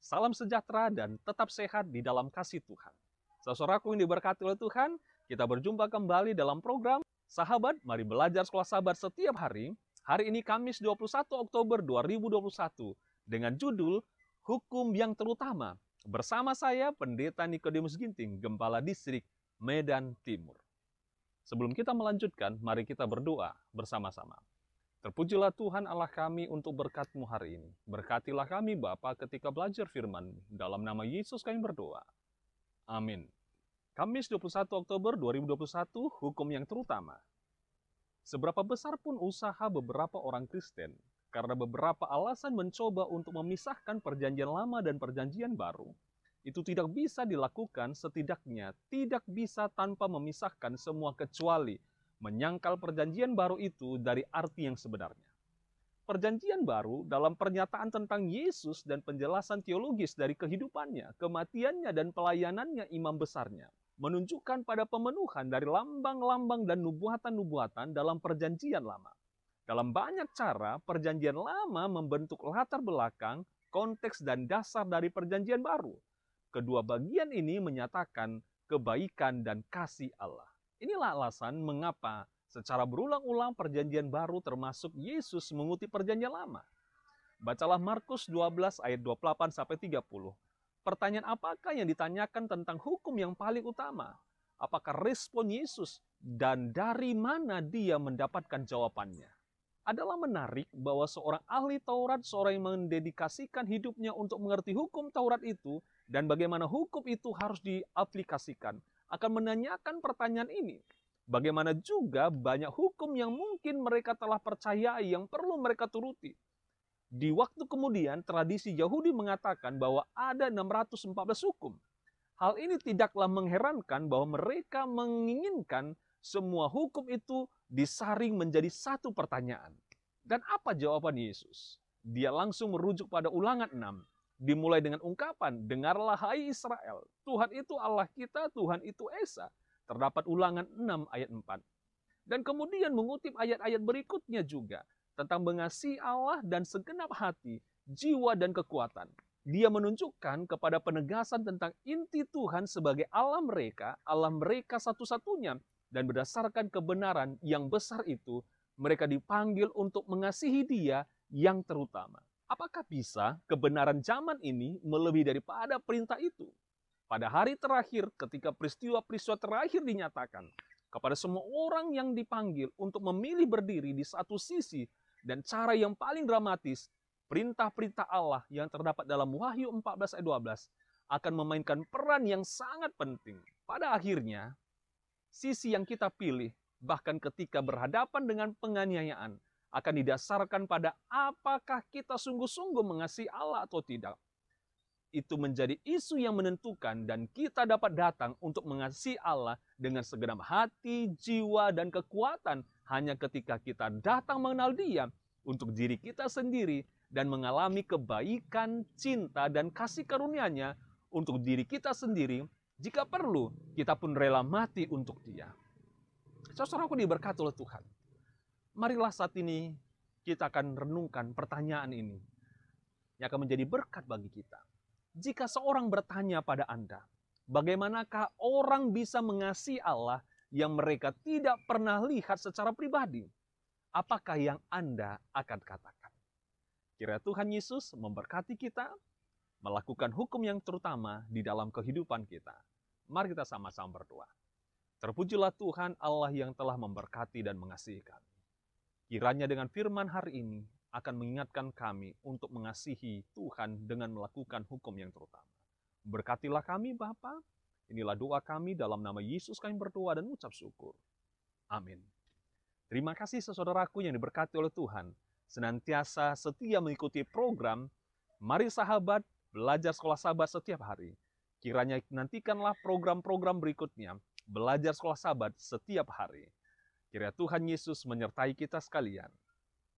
Salam sejahtera dan tetap sehat di dalam kasih Tuhan. Saudaraku yang diberkati oleh Tuhan, kita berjumpa kembali dalam program Sahabat, Mari Belajar Sekolah Sahabat setiap hari. Hari ini Kamis 21 Oktober 2021 dengan judul Hukum yang Terutama. Bersama saya, Pendeta Nikodemus Ginting, Gembala Distrik Medan Timur. Sebelum kita melanjutkan, mari kita berdoa bersama-sama. Terpujilah Tuhan Allah kami untuk berkat-Mu hari ini. Berkatilah kami Bapa ketika belajar firman-Mu. Dalam nama Yesus kami berdoa. Amin. Kamis 21 Oktober 2021, hukum yang terutama. Seberapa besar pun usaha beberapa orang Kristen, karena beberapa alasan mencoba untuk memisahkan perjanjian lama dan perjanjian baru, itu tidak bisa dilakukan, setidaknya tidak bisa tanpa memisahkan semua kecuali menyangkal perjanjian baru itu dari arti yang sebenarnya. Perjanjian baru dalam pernyataan tentang Yesus dan penjelasan teologis dari kehidupannya, kematiannya dan pelayanannya imam besarnya, menunjukkan pada pemenuhan dari lambang-lambang dan nubuatan-nubuatan dalam perjanjian lama. Dalam banyak cara, perjanjian lama membentuk latar belakang, konteks dan dasar dari perjanjian baru. Kedua bagian ini menyatakan kebaikan dan kasih Allah. Inilah alasan mengapa secara berulang-ulang perjanjian baru termasuk Yesus mengutip perjanjian lama. Bacalah Markus 12 ayat 28-30. Pertanyaan apakah yang ditanyakan tentang hukum yang paling utama? Apakah respon Yesus dan dari mana dia mendapatkan jawabannya? Adalah menarik bahwa seorang ahli Taurat, seorang yang mendedikasikan hidupnya untuk mengerti hukum Taurat itu dan bagaimana hukum itu harus diaplikasikan, akan menanyakan pertanyaan ini. Bagaimana juga banyak hukum yang mungkin mereka telah percayai yang perlu mereka turuti. Di waktu kemudian, tradisi Yahudi mengatakan bahwa ada 614 hukum. Hal ini tidaklah mengherankan bahwa mereka menginginkan semua hukum itu disaring menjadi satu pertanyaan. Dan apa jawaban Yesus? Dia langsung merujuk pada Ulangan 6. Dimulai dengan ungkapan, dengarlah hai Israel, Tuhan itu Allah kita, Tuhan itu Esa. Terdapat Ulangan 6 ayat 4. Dan kemudian mengutip ayat-ayat berikutnya juga tentang mengasihi Allah dan segenap hati, jiwa dan kekuatan. Dia menunjukkan kepada penegasan tentang inti Tuhan sebagai Allah mereka satu-satunya. Dan berdasarkan kebenaran yang besar itu, mereka dipanggil untuk mengasihi Dia yang terutama. Apakah bisa kebenaran zaman ini melebihi daripada perintah itu? Pada hari terakhir, ketika peristiwa-peristiwa terakhir dinyatakan, kepada semua orang yang dipanggil untuk memilih berdiri di satu sisi dan cara yang paling dramatis, perintah-perintah Allah yang terdapat dalam Wahyu 14 ayat 12 akan memainkan peran yang sangat penting. Pada akhirnya, sisi yang kita pilih, bahkan ketika berhadapan dengan penganiayaan, akan didasarkan pada apakah kita sungguh-sungguh mengasihi Allah atau tidak. Itu menjadi isu yang menentukan dan kita dapat datang untuk mengasihi Allah dengan segenap hati, jiwa, dan kekuatan hanya ketika kita datang mengenal Dia untuk diri kita sendiri dan mengalami kebaikan, cinta, dan kasih karunia-Nya untuk diri kita sendiri. Jika perlu, kita pun rela mati untuk Dia. Saudaraku diberkati oleh Tuhan. Marilah saat ini kita akan renungkan pertanyaan ini yang akan menjadi berkat bagi kita. Jika seorang bertanya pada Anda, bagaimanakah orang bisa mengasihi Allah yang mereka tidak pernah lihat secara pribadi? Apakah yang Anda akan katakan? Kiranya Tuhan Yesus memberkati kita, melakukan hukum yang terutama di dalam kehidupan kita. Mari kita sama-sama berdoa. Terpujilah Tuhan Allah yang telah memberkati dan mengasihi kami. Kiranya dengan firman hari ini akan mengingatkan kami untuk mengasihi Tuhan dengan melakukan hukum yang terutama. Berkatilah kami Bapa. Inilah doa kami, dalam nama Yesus kami berdoa dan ucap syukur. Amin. Terima kasih saudaraku yang diberkati oleh Tuhan. Senantiasa setia mengikuti program Mari Sahabat, Belajar Sekolah Sahabat setiap hari. Kiranya nantikanlah program-program berikutnya, Belajar Sekolah Sahabat setiap hari. Kiranya Tuhan Yesus menyertai kita sekalian.